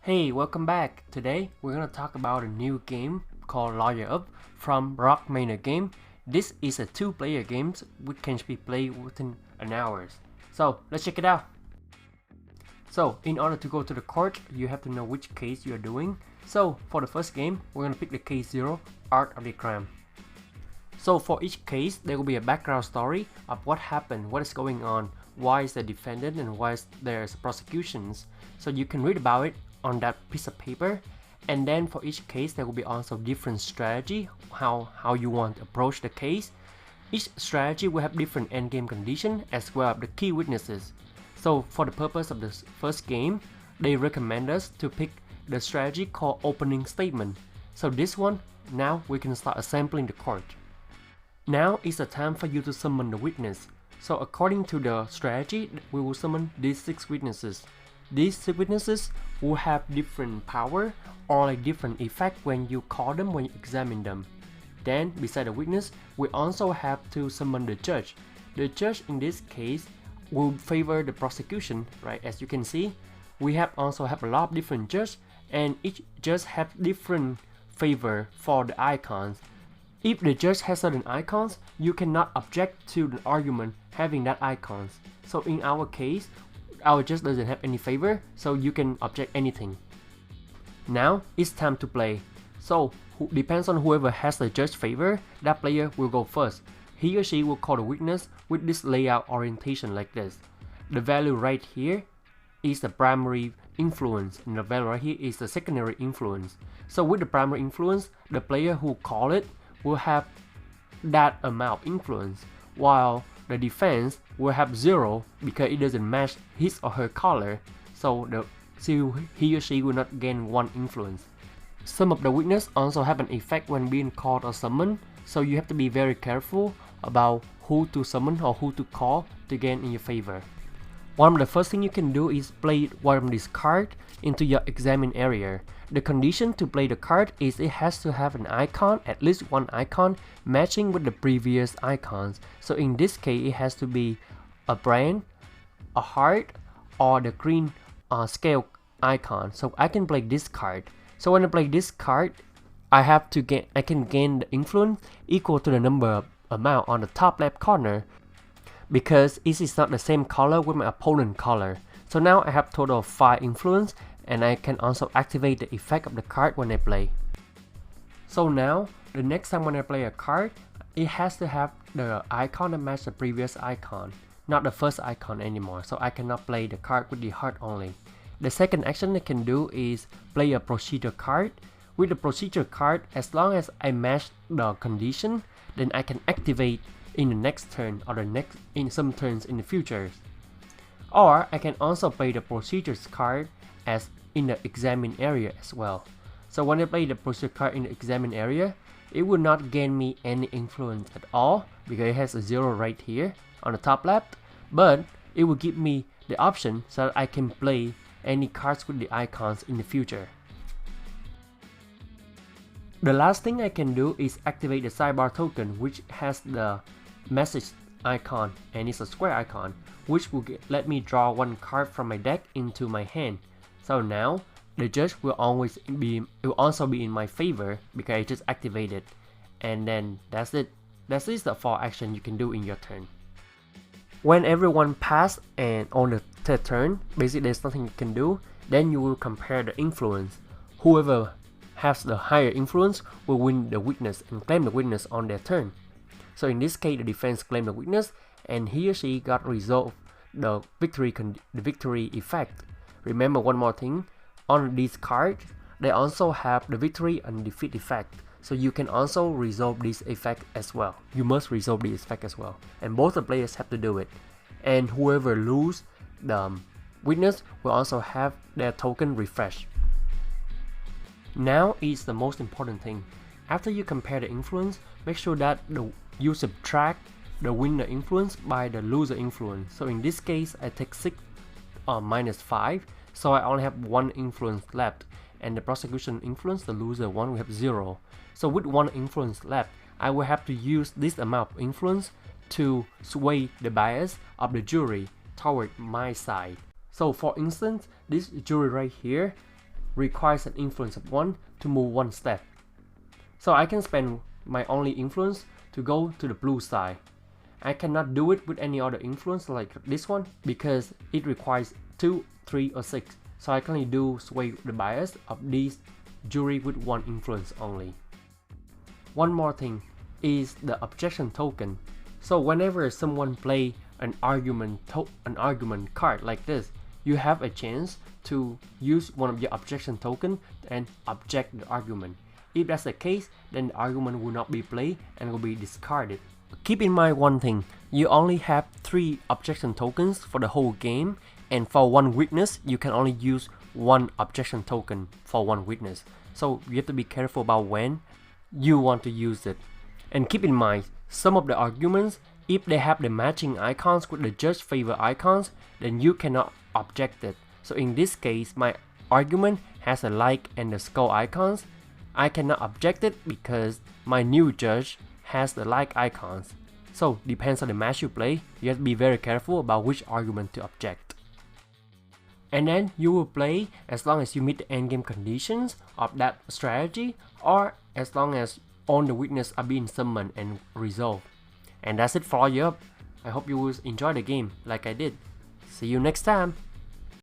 Hey, welcome back. Today we're gonna talk about a new game called Lawyer Up from Rockmanor Game. This is a two-player game which can be played within an hour. So let's check it out. So in order to go to the court, you have to know which case you are doing. So for the first game, we're gonna pick the case 0, Art of the Crime. So for each case, there will be a background story of what happened, what is going on, why is the defendant, and why is there's prosecutions. So you can read about it on that piece of paper, and then for each case there will be also different strategy how you want to approach the case. Each strategy will have different endgame condition as well as the key witnesses. So for the purpose of this first game, they recommend us to pick the strategy called opening statement. So this one, now we can start assembling the court. Now is the time for you to summon the witness. So according to the strategy, we will summon these 6 witnesses. These 6 witnesses will have different power or like different effect when you call them, when you examine them. Then beside the witness, we also have to summon the judge. The judge in this case will favor the prosecution, right? As you can see, we also have a lot of different judges, and each judge have different favor for the icons. If the judge has certain icons, you cannot object to the argument having that icons. So in our case, our judge doesn't have any favor, so you can object anything. Now it's time to play. So depends on whoever has the judge favor, that player will go first. He or she will call the witness with this layout orientation like this. The value right here is the primary influence, and the value right here is the secondary influence. So with the primary influence, the player who call it will have that amount of influence, while the defense will have 0 because it doesn't match his or her color, so he or she will not gain 1 influence. Some of the witnesses also have an effect when being called or summoned, so you have to be very careful about who to summon or who to call to gain in your favor. One of the first thing you can do is play one of these cards into your examine area. The condition to play the card is it has to have an icon, at least one icon, matching with the previous icons. So in this case, it has to be a brain, a heart, or the green scale icon. So I can play this card. So when I play this card, I can gain the influence equal to the number amount on the top left corner, because it is not the same color with my opponent color. So now I have total of 5 influence, and I can also activate the effect of the card when I play. So now, the next time when I play a card, it has to have the icon that matches the previous icon, not the first icon anymore. So I cannot play the card with the heart only. The second action I can do is play a procedure card. With the procedure card, as long as I match the condition, then I can activate in the next turn or in some turns in the future. Or I can also play the procedures card as in the examine area as well. So when I play the procedure card in the examine area, it will not gain me any influence at all because it has a 0 right here on the top left, but it will give me the option so that I can play any cards with the icons in the future. The last thing I can do is activate the sidebar token, which has the message icon, and it's a square icon, which will let me draw 1 card from my deck into my hand. So now the judge will also be in my favor because I just activated, and then that's it. That is the 4 action you can do in your turn. When everyone passed and on the third turn, basically there's nothing you can do. Then you will compare the influence. Whoever has the higher influence will win the witness and claim the witness on their turn. So in this case, the defense claimed the witness, and he or she got resolved the victory effect. Remember one more thing, on these cards, they also have the victory and defeat effect. So you can also resolve this effect as well. You must resolve this effect as well. And both the players have to do it. And whoever loses the witness will also have their token refreshed. Now is the most important thing. After you compare the influence, make sure that you subtract the winner influence by the loser influence. So in this case, I take 6 minus 5, so I only have 1 influence left, and the prosecution influence, the loser one, will have 0. So with 1 influence left, I will have to use this amount of influence to sway the bias of the jury toward my side. So for instance, this jury right here, requires an influence of 1 to move 1 step. So I can spend my only influence to go to the blue side. I cannot do it with any other influence like this one because it requires 2, 3 or 6. So I can only do sway the bias of these jury with 1 influence only. One more thing is the objection token. So whenever someone play an argument card like this, you have a chance to use one of your objection token and object the argument. If that's the case, then the argument will not be played and will be discarded. Keep in mind one thing, you only have 3 objection tokens for the whole game, and for 1 witness, you can only use 1 objection token for 1 witness. So you have to be careful about when you want to use it. And keep in mind, some of the arguments, if they have the matching icons with the judge favor icons, then you cannot object it. So in this case, my argument has a like and the skull icons. I cannot object it because my new judge has the like icons. So depends on the match you play, you have to be very careful about which argument to object. And then you will play as long as you meet the endgame conditions of that strategy, or as long as all the witnesses are being summoned and resolved. And that's it for Lawyer Up. I hope you will enjoy the game like I did. See you next time.